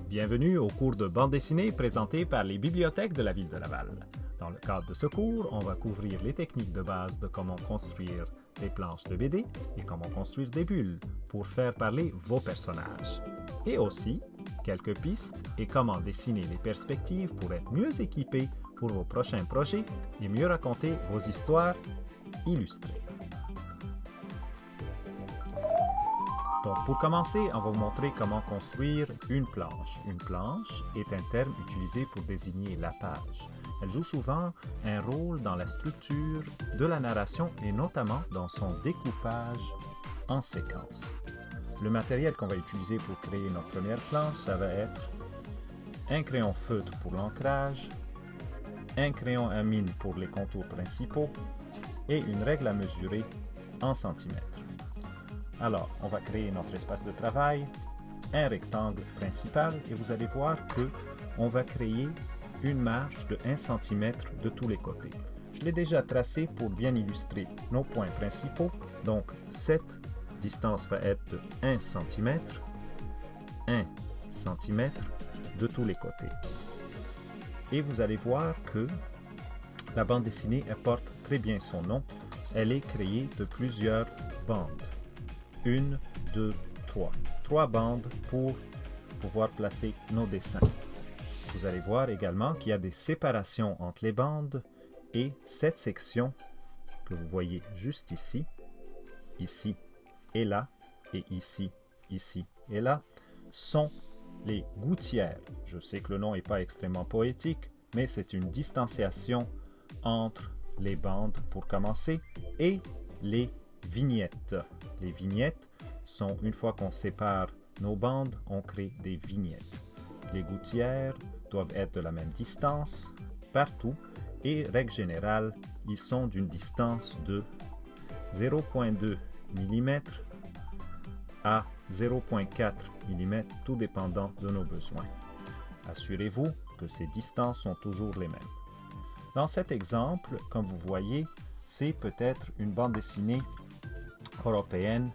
Bienvenue au cours de bande dessinée présenté par les bibliothèques de la ville de Laval. Dans le cadre de ce cours, on va couvrir les techniques de base de comment construire des planches de BD et comment construire des bulles pour faire parler vos personnages. Et aussi, quelques pistes et comment dessiner les perspectives pour être mieux équipés pour vos prochains projets et mieux raconter vos histoires illustrées. Donc, pour commencer, on va vous montrer comment construire une planche. Une planche est un terme utilisé pour désigner la page. Elle joue souvent un rôle dans la structure de la narration et notamment dans son découpage en séquences. Le matériel qu'on va utiliser pour créer notre première planche, ça va être un crayon feutre pour l'ancrage, un crayon à mine pour les contours principaux et une règle à mesurer en centimètres. Alors, on va créer notre espace de travail, un rectangle principal, et vous allez voir que on va créer une marge de 1 cm de tous les côtés. Je l'ai déjà tracé pour bien illustrer nos points principaux. Donc, cette distance va être de 1 cm, 1 cm de tous les côtés. Et vous allez voir que la bande dessinée, elle porte très bien son nom. Elle est créée de plusieurs bandes. 1, 2, 3. 3 bandes pour pouvoir placer nos dessins. Vous allez voir également qu'il y a des séparations entre les bandes et cette section que vous voyez juste ici, ici et là, et ici, ici et là, sont les gouttières. Je sais que le nom n'est pas extrêmement poétique, mais c'est une distanciation entre les bandes pour commencer et les vignettes. Les vignettes sont, une fois qu'on sépare nos bandes, on crée des vignettes. Les gouttières doivent être de la même distance partout et, règle générale, ils sont d'une distance de 0,2 mm à 0,4 mm, tout dépendant de nos besoins. Assurez-vous que ces distances sont toujours les mêmes. Dans cet exemple, comme vous voyez, c'est peut-être une bande dessinée européenne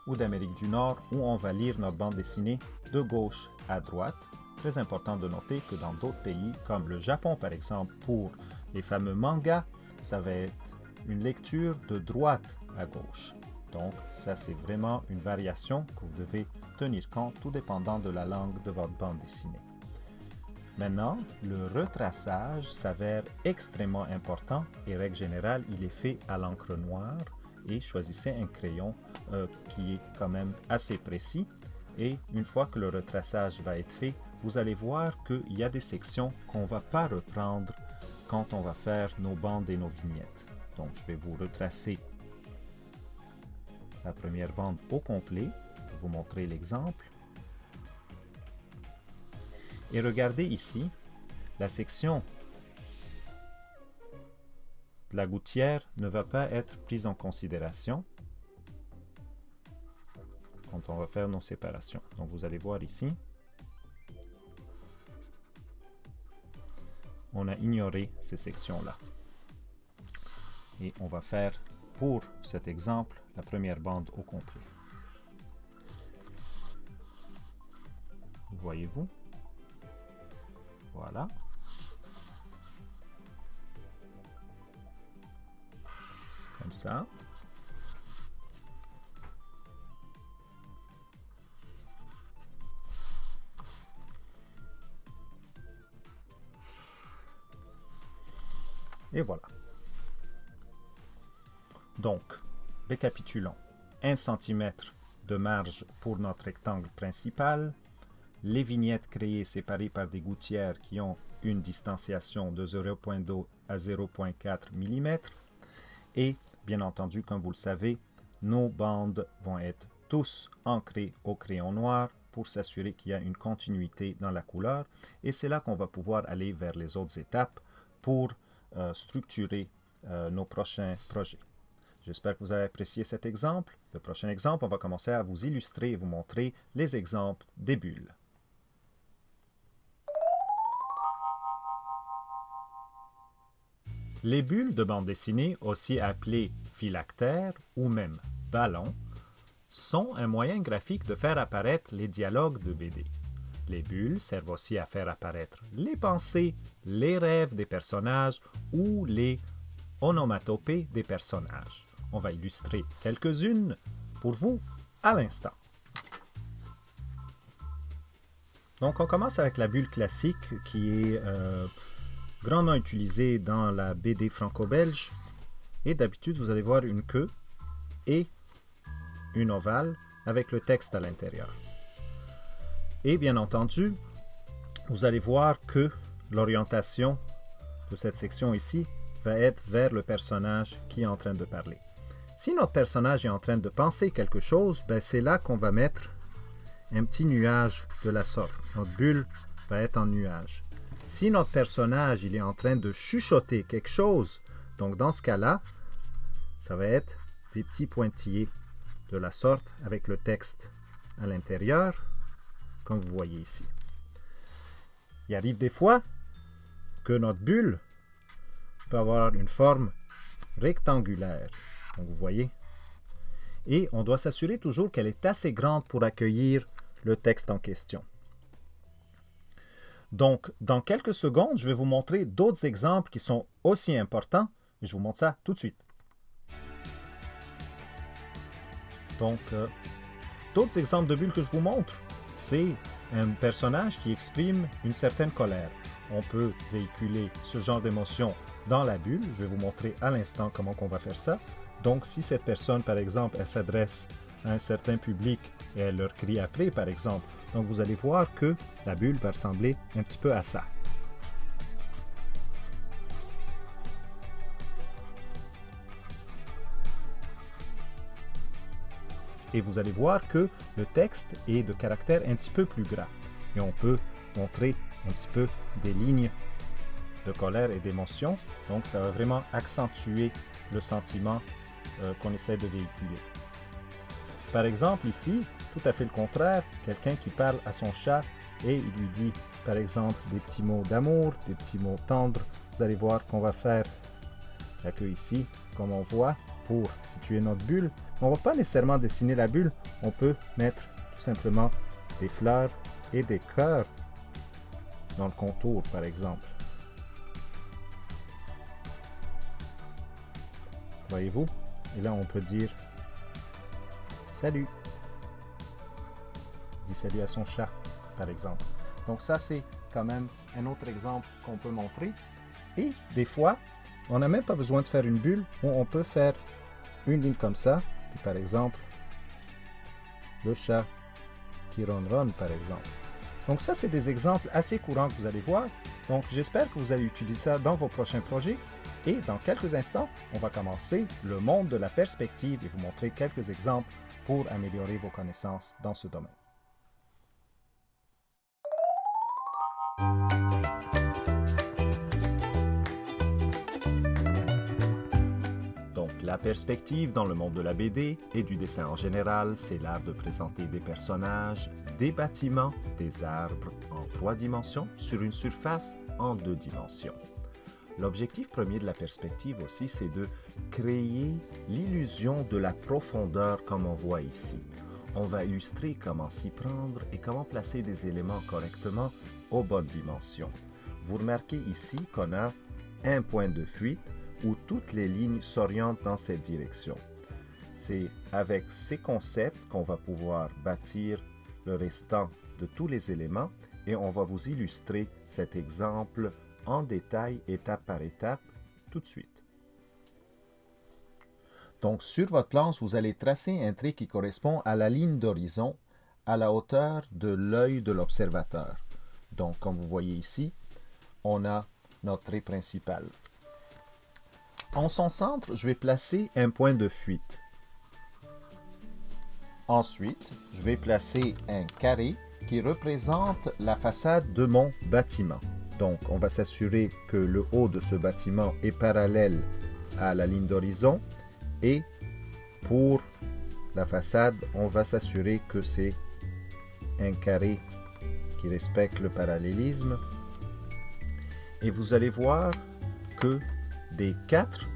ou d'Amérique du Nord où on va lire notre bande dessinée de gauche à droite. Très important de noter que dans d'autres pays, comme le Japon par exemple, pour les fameux mangas, ça va être une lecture de droite à gauche. Donc ça, c'est vraiment une variation que vous devez tenir compte, tout dépendant de la langue de votre bande dessinée. Maintenant, le retraçage s'avère extrêmement important et, règle générale, il est fait à l'encre noire. Et choisissez un crayon qui est quand même assez précis. Et une fois que le retraçage va être fait, vous allez voir qu'il y a des sections qu'on ne va pas reprendre quand on va faire nos bandes et nos vignettes. Donc, je vais vous retracer la première bande au complet pour vous montrer l'exemple. Et regardez ici, la section la gouttière ne va pas être prise en considération quand on va faire nos séparations. Donc vous allez voir ici, on a ignoré ces sections-là. Et on va faire, pour cet exemple, la première bande au complet. Voyez-vous? Voilà. Comme ça. Et voilà. Donc, récapitulons. 1 cm de marge pour notre rectangle principal. Les vignettes créées séparées par des gouttières qui ont une distanciation de 0,2 à 0,4 mm. Et bien entendu, comme vous le savez, nos bandes vont être tous ancrées au crayon noir pour s'assurer qu'il y a une continuité dans la couleur. Et c'est là qu'on va pouvoir aller vers les autres étapes pour structurer nos prochains projets. J'espère que vous avez apprécié cet exemple. Le prochain exemple, on va commencer à vous illustrer et vous montrer les exemples des bulles. Les bulles de bande dessinée, aussi appelées phylactères ou même ballons, sont un moyen graphique de faire apparaître les dialogues de BD. Les bulles servent aussi à faire apparaître les pensées, les rêves des personnages ou les onomatopées des personnages. On va illustrer quelques-unes pour vous à l'instant. Donc, on commence avec la bulle classique qui est grandement utilisée dans la BD franco-belge. Et d'habitude, vous allez voir une queue et une ovale avec le texte à l'intérieur. Et bien entendu, vous allez voir que l'orientation de cette section ici va être vers le personnage qui est en train de parler. Si notre personnage est en train de penser quelque chose, ben c'est là qu'on va mettre un petit nuage de la sorte. Notre bulle va être en nuage. Si notre personnage il est en train de chuchoter quelque chose, donc dans ce cas-là, ça va être des petits pointillés de la sorte avec le texte à l'intérieur, comme vous voyez ici. Il arrive des fois que notre bulle peut avoir une forme rectangulaire. Donc vous voyez. Et on doit s'assurer toujours qu'elle est assez grande pour accueillir le texte en question. Donc, dans quelques secondes, je vais vous montrer d'autres exemples qui sont aussi importants. Et je vous montre ça tout de suite. Donc, d'autres exemples de bulles que je vous montre, c'est un personnage qui exprime une certaine colère. On peut véhiculer ce genre d'émotion dans la bulle. Je vais vous montrer à l'instant comment on va faire ça. Donc, si cette personne, par exemple, elle s'adresse à un certain public et elle leur crie après, par exemple, donc vous allez voir que la bulle va ressembler un petit peu à ça. Et vous allez voir que le texte est de caractère un petit peu plus gras. Et on peut montrer un petit peu des lignes de colère et d'émotion. Donc ça va vraiment accentuer le sentiment qu'on essaie de véhiculer. Par exemple ici, tout à fait le contraire, quelqu'un qui parle à son chat et il lui dit par exemple des petits mots d'amour, des petits mots tendres. Vous allez voir qu'on va faire la queue ici, comme on voit, pour situer notre bulle. On ne va pas nécessairement dessiner la bulle, on peut mettre tout simplement des fleurs et des cœurs dans le contour par exemple. Voyez-vous? Et là on peut dire salut. Dit salut à son chat par exemple. Donc ça c'est quand même un autre exemple qu'on peut montrer. Et des fois, on n'a même pas besoin de faire une bulle, on peut faire une ligne comme ça, puis par exemple, le chat qui ronronne par exemple. Donc ça, c'est des exemples assez courants que vous allez voir. Donc j'espère que vous allez utiliser ça dans vos prochains projets. Et dans quelques instants, on va commencer le monde de la perspective et vous montrer quelques exemples pour améliorer vos connaissances dans ce domaine. La perspective dans le monde de la BD et du dessin en général, c'est l'art de présenter des personnages, des bâtiments, des arbres en 3 dimensions sur une surface en 2 dimensions. L'objectif premier de la perspective aussi, c'est de créer l'illusion de la profondeur comme on voit ici. On va illustrer comment s'y prendre et comment placer des éléments correctement aux bonnes dimensions. Vous remarquez ici qu'on a un point de fuite où toutes les lignes s'orientent dans cette direction. C'est avec ces concepts qu'on va pouvoir bâtir le restant de tous les éléments et on va vous illustrer cet exemple en détail, étape par étape, tout de suite. Donc sur votre planche, vous allez tracer un trait qui correspond à la ligne d'horizon à la hauteur de l'œil de l'observateur. Donc comme vous voyez ici, on a notre trait principal. En son centre, je vais placer un point de fuite. Ensuite, je vais placer un carré qui représente la façade de mon bâtiment. Donc, on va s'assurer que le haut de ce bâtiment est parallèle à la ligne d'horizon. Et pour la façade, on va s'assurer que c'est un carré qui respecte le parallélisme. Et vous allez voir que des 4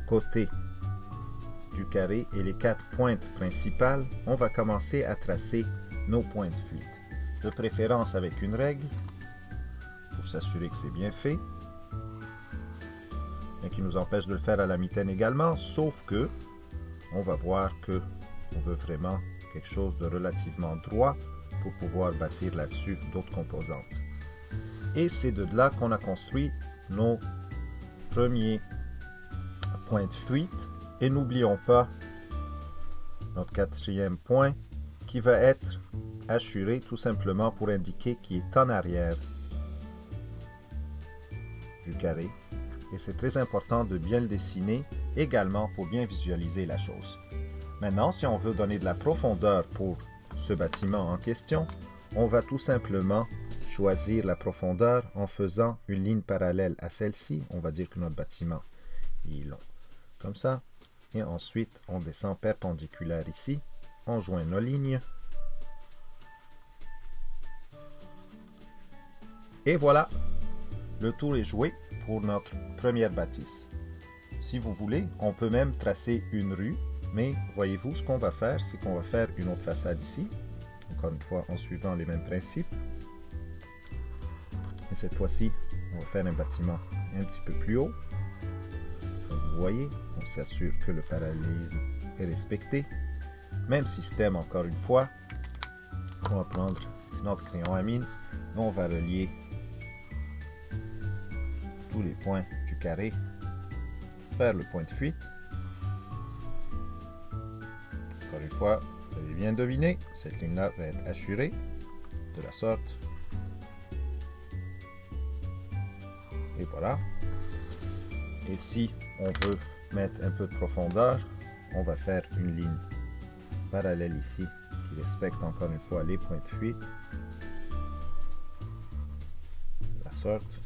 côtés du carré et les 4 pointes principales, on va commencer à tracer nos points de fuite. De préférence avec une règle, pour s'assurer que c'est bien fait, et qui nous empêche de le faire à la mitaine également, sauf que on va voir que on veut vraiment quelque chose de relativement droit pour pouvoir bâtir là-dessus d'autres composantes. Et c'est de là qu'on a construit nos premiers points de fuite. Et n'oublions pas notre 4e point qui va être hachuré tout simplement pour indiquer qu'il est en arrière du carré. Et c'est très important de bien le dessiner également pour bien visualiser la chose. Maintenant, si on veut donner de la profondeur pour ce bâtiment en question, on va tout simplement choisir la profondeur en faisant une ligne parallèle à celle-ci. On va dire que notre bâtiment est long. Comme ça. Et ensuite, on descend perpendiculaire ici. On joint nos lignes. Et voilà, le tour est joué pour notre première bâtisse. Si vous voulez, on peut même tracer une rue, mais voyez-vous, ce qu'on va faire, c'est qu'on va faire une autre façade ici, encore une fois en suivant les mêmes principes. Et cette fois-ci, on va faire un bâtiment un petit peu plus haut. Comme vous voyez, on s'assure que le parallélisme est respecté. Même système encore une fois. On va prendre notre crayon à mine et on va relier tous les points du carré vers le point de fuite. Encore une fois, vous avez bien deviné, cette ligne-là va être hachurée de la sorte. Et voilà. Et si on veut mettre un peu de profondeur, on va faire une ligne parallèle ici qui respecte encore une fois les points de fuite. De la sorte.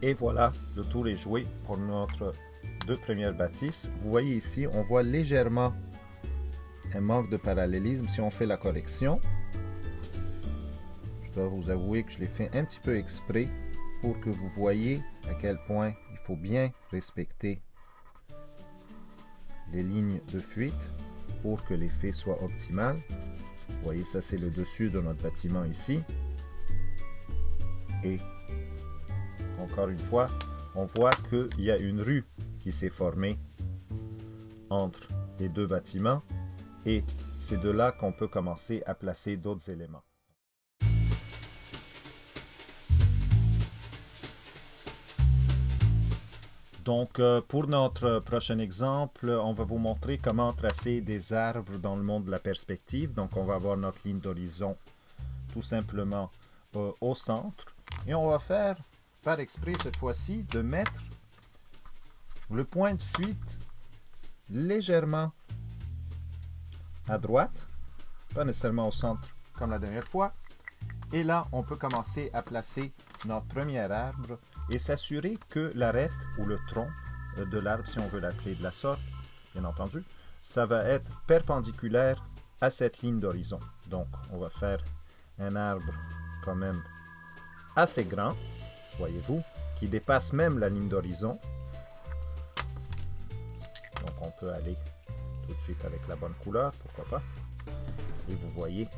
Et voilà, le tour est joué pour notre 2 premières bâtisses. Vous voyez ici, on voit légèrement un manque de parallélisme si on fait la correction. Je dois vous avouer que je l'ai fait un petit peu exprès pour que vous voyez à quel point il faut bien respecter les lignes de fuite pour que l'effet soit optimal. Vous voyez, ça c'est le dessus de notre bâtiment ici. Et encore une fois, on voit qu'il y a une rue qui s'est formée entre les 2 bâtiments et c'est de là qu'on peut commencer à placer d'autres éléments. Donc, pour notre prochain exemple, on va vous montrer comment tracer des arbres dans le monde de la perspective. Donc, on va avoir notre ligne d'horizon tout simplement au centre. Et on va faire, par exprès cette fois-ci, de mettre le point de fuite légèrement à droite, pas nécessairement au centre comme la dernière fois. Et là, on peut commencer à placer notre premier arbre et s'assurer que l'arête ou le tronc de l'arbre, si on veut l'appeler de la sorte, bien entendu, ça va être perpendiculaire à cette ligne d'horizon. Donc, on va faire un arbre quand même assez grand, voyez-vous, qui dépasse même la ligne d'horizon. Donc, on peut aller tout de suite avec la bonne couleur, pourquoi pas. Et vous voyez,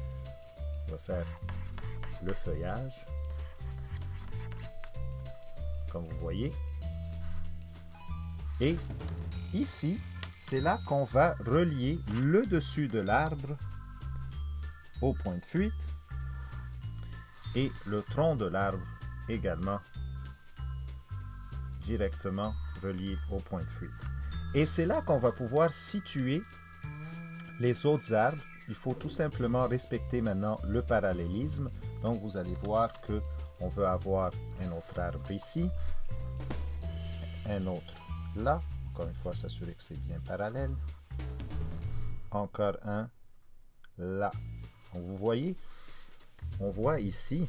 on va faire le feuillage, comme vous voyez. Et ici, c'est là qu'on va relier le dessus de l'arbre au point de fuite et le tronc de l'arbre également directement relié au point de fuite. Et c'est là qu'on va pouvoir situer les autres arbres. Il faut tout simplement respecter maintenant le parallélisme. Donc, vous allez voir que on veut avoir un autre arbre ici, un autre là. Encore une fois, s'assurer que c'est bien parallèle. Encore un là. Donc, vous voyez, on voit ici,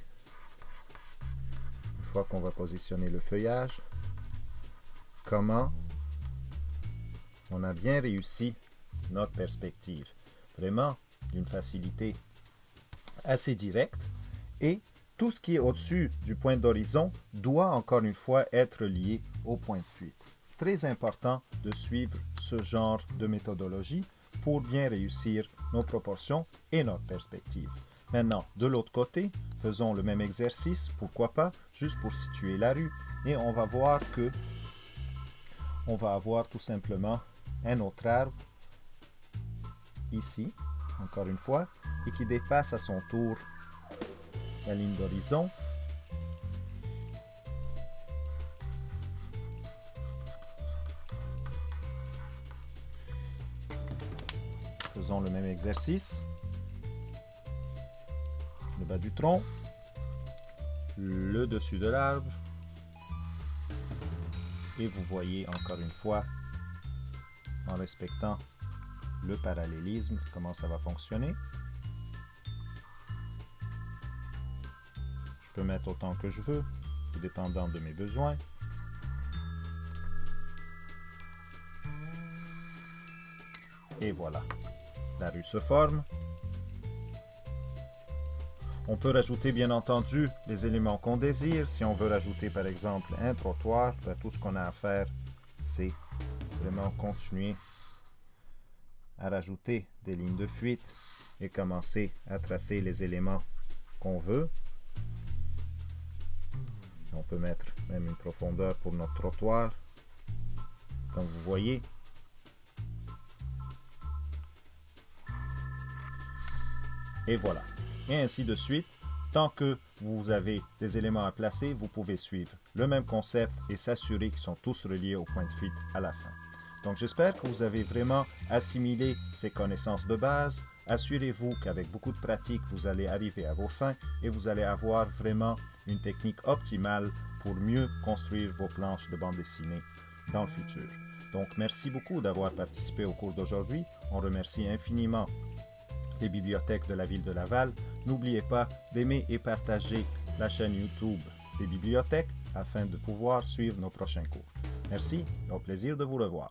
une fois qu'on va positionner le feuillage, comment on a bien réussi notre perspective. Vraiment d'une facilité assez directe. Et Tout ce qui est au-dessus du point d'horizon doit encore une fois être lié au point de fuite. Très important de suivre ce genre de méthodologie pour bien réussir nos proportions et notre perspective. Maintenant, de l'autre côté, faisons le même exercice, pourquoi pas, juste pour situer la rue, et on va voir que on va avoir tout simplement un autre arbre ici, encore une fois, et qui dépasse à son tour la ligne d'horizon. Faisons le même exercice. Le bas du tronc, le dessus de l'arbre, et vous voyez encore une fois, en respectant le parallélisme, comment ça va fonctionner. Je peux mettre autant que je veux, tout dépendant de mes besoins. Et voilà, la rue se forme. On peut rajouter bien entendu les éléments qu'on désire. Si on veut rajouter par exemple un trottoir, tout ce qu'on a à faire, c'est vraiment continuer à rajouter des lignes de fuite et commencer à tracer les éléments qu'on veut. On peut mettre même une profondeur pour notre trottoir, comme vous voyez. Et voilà. Et ainsi de suite. Tant que vous avez des éléments à placer, vous pouvez suivre le même concept et s'assurer qu'ils sont tous reliés au point de fuite à la fin. Donc j'espère que vous avez vraiment assimilé ces connaissances de base. Assurez-vous qu'avec beaucoup de pratique, vous allez arriver à vos fins et vous allez avoir vraiment une technique optimale pour mieux construire vos planches de bande dessinée dans le futur. Donc merci beaucoup d'avoir participé au cours d'aujourd'hui. On remercie infiniment les bibliothèques de la ville de Laval. N'oubliez pas d'aimer et partager la chaîne YouTube des bibliothèques afin de pouvoir suivre nos prochains cours. Merci et au plaisir de vous revoir.